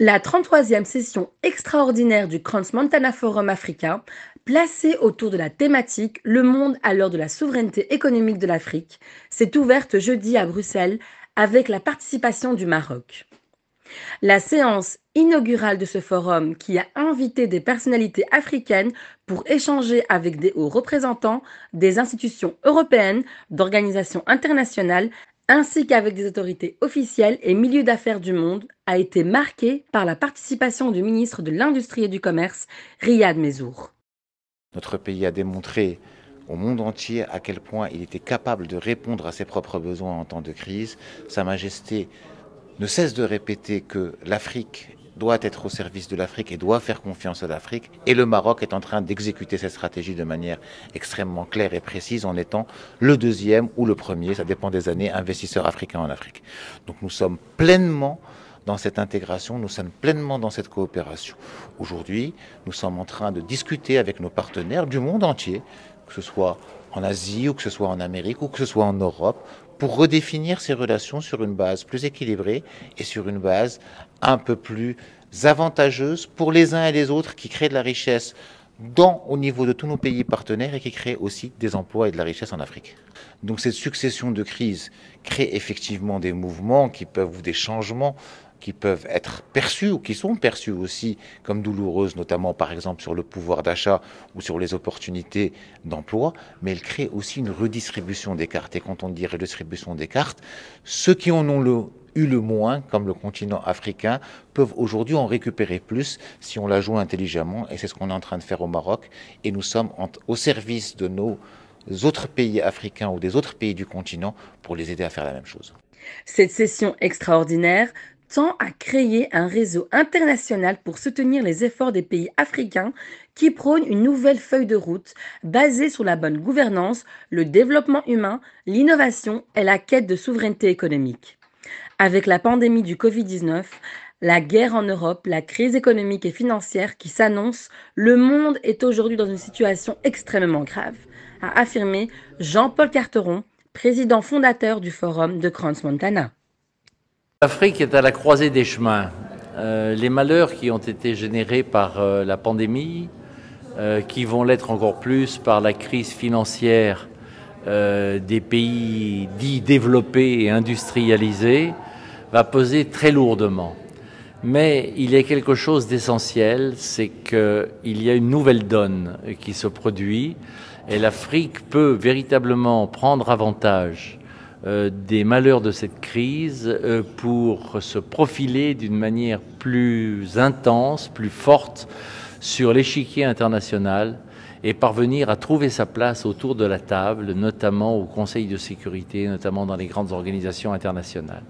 La 33e session extraordinaire du Crans-Montana Forum africain, placée autour de la thématique Le monde à l'heure de la souveraineté économique de l'Afrique, s'est ouverte jeudi à Bruxelles avec la participation du Maroc. La séance inaugurale de ce forum, qui a invité des personnalités africaines pour échanger avec des hauts représentants des institutions européennes, d'organisations internationales, ainsi qu'avec des autorités officielles et milieux d'affaires du monde, a été marquée par la participation du ministre de l'Industrie et du Commerce, Riyad Messour. Notre pays a démontré au monde entier à quel point il était capable de répondre à ses propres besoins en temps de crise. Sa Majesté ne cesse de répéter que l'Afrique doit être au service de l'Afrique et doit faire confiance à l'Afrique. Et le Maroc est en train d'exécuter cette stratégie de manière extrêmement claire et précise en étant le deuxième ou le premier, ça dépend des années, investisseur africain en Afrique. Donc nous sommes pleinement dans cette intégration, nous sommes pleinement dans cette coopération. Aujourd'hui, nous sommes en train de discuter avec nos partenaires du monde entier, que ce soit en Asie ou que ce soit en Amérique ou que ce soit en Europe, pour redéfinir ces relations sur une base plus équilibrée et sur une base un peu plus avantageuse pour les uns et les autres, qui créent de la richesse au niveau de tous nos pays partenaires et qui créent aussi des emplois et de la richesse en Afrique. Donc cette succession de crises crée effectivement des mouvements ou des changements qui peuvent être perçus ou qui sont perçus aussi comme douloureuses, notamment par exemple sur le pouvoir d'achat ou sur les opportunités d'emploi, mais elle crée aussi une redistribution des cartes. Et quand on dit redistribution des cartes, ceux qui en ont eu le moins, comme le continent africain, peuvent aujourd'hui en récupérer plus si on la joue intelligemment, et c'est ce qu'on est en train de faire au Maroc, et nous sommes au service de nos autres pays africains ou des autres pays du continent pour les aider à faire la même chose. Cette session extraordinaire tend à créer un réseau international pour soutenir les efforts des pays africains qui prônent une nouvelle feuille de route basée sur la bonne gouvernance, le développement humain, l'innovation et la quête de souveraineté économique. Avec la pandémie du Covid-19, la guerre en Europe, la crise économique et financière qui s'annonce, le monde est aujourd'hui dans une situation extrêmement grave, a affirmé Jean-Paul Carteron, président fondateur du Forum de Crans-Montana. L'Afrique est à la croisée des chemins. Les malheurs qui ont été générés par la pandémie, qui vont l'être encore plus par la crise financière des pays dits développés et industrialisés, va peser très lourdement. Mais il y a quelque chose d'essentiel, c'est qu'il y a une nouvelle donne qui se produit et l'Afrique peut véritablement prendre avantage des malheurs de cette crise pour se profiler d'une manière plus intense, plus forte sur l'échiquier international et parvenir à trouver sa place autour de la table, notamment au Conseil de sécurité, notamment dans les grandes organisations internationales.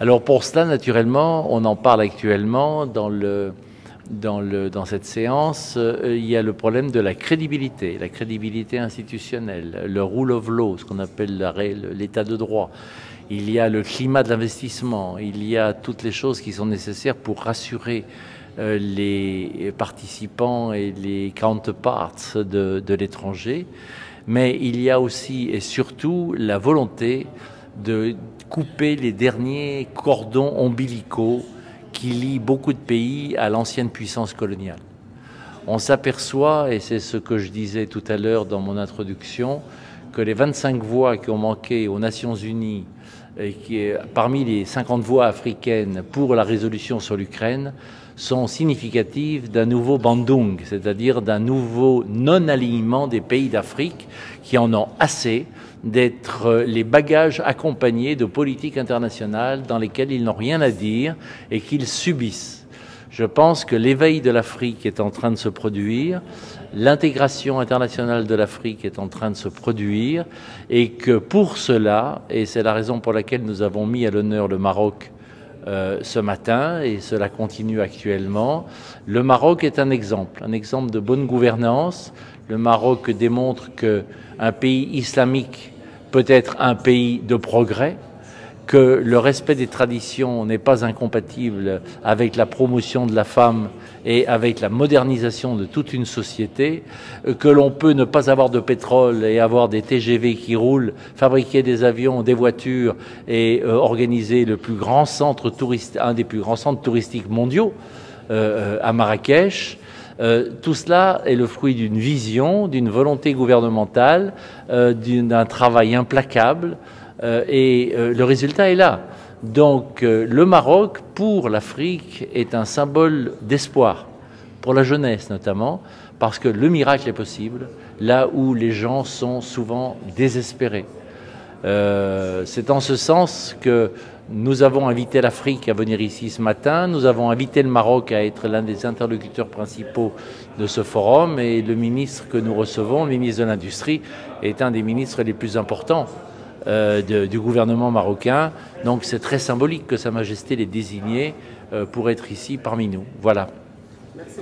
Alors pour cela, naturellement, on en parle actuellement dans cette séance, il y a le problème de la crédibilité institutionnelle, le rule of law, ce qu'on appelle l'état de droit. Il y a le climat de l'investissement, il y a toutes les choses qui sont nécessaires pour rassurer les participants et les counterparts de l'étranger. Mais il y a aussi et surtout la volonté de couper les derniers cordons ombilicaux qui lie beaucoup de pays à l'ancienne puissance coloniale. On s'aperçoit, et c'est ce que je disais tout à l'heure dans mon introduction, que les 25 voix qui ont manqué aux Nations Unies, et parmi les 50 voix africaines pour la résolution sur l'Ukraine, sont significatives d'un nouveau bandung, c'est-à-dire d'un nouveau non-alignement des pays d'Afrique qui en ont assez d'être les bagages accompagnés de politiques internationales dans lesquelles ils n'ont rien à dire et qu'ils subissent. Je pense que l'éveil de l'Afrique est en train de se produire, l'intégration internationale de l'Afrique est en train de se produire et que pour cela, et c'est la raison pour laquelle nous avons mis à l'honneur le Maroc ce matin et cela continue actuellement, le Maroc est un exemple de bonne gouvernance. Le Maroc démontre qu'un pays islamique peut être un pays de progrès, que le respect des traditions n'est pas incompatible avec la promotion de la femme et avec la modernisation de toute une société, que l'on peut ne pas avoir de pétrole et avoir des TGV qui roulent, fabriquer des avions, des voitures et organiser le plus grand centre touriste, un des plus grands centres touristiques mondiaux à Marrakech. Tout cela est le fruit d'une vision, d'une volonté gouvernementale, d'un travail implacable. Et le résultat est là. Donc le Maroc, pour l'Afrique, est un symbole d'espoir, pour la jeunesse notamment, parce que le miracle est possible, là où les gens sont souvent désespérés. C'est en ce sens que nous avons invité l'Afrique à venir ici ce matin, nous avons invité le Maroc à être l'un des interlocuteurs principaux de ce forum, et le ministre que nous recevons, le ministre de l'Industrie, est un des ministres les plus importants du gouvernement marocain. Donc c'est très symbolique que Sa Majesté l'ait désigné pour être ici parmi nous. Voilà. Merci.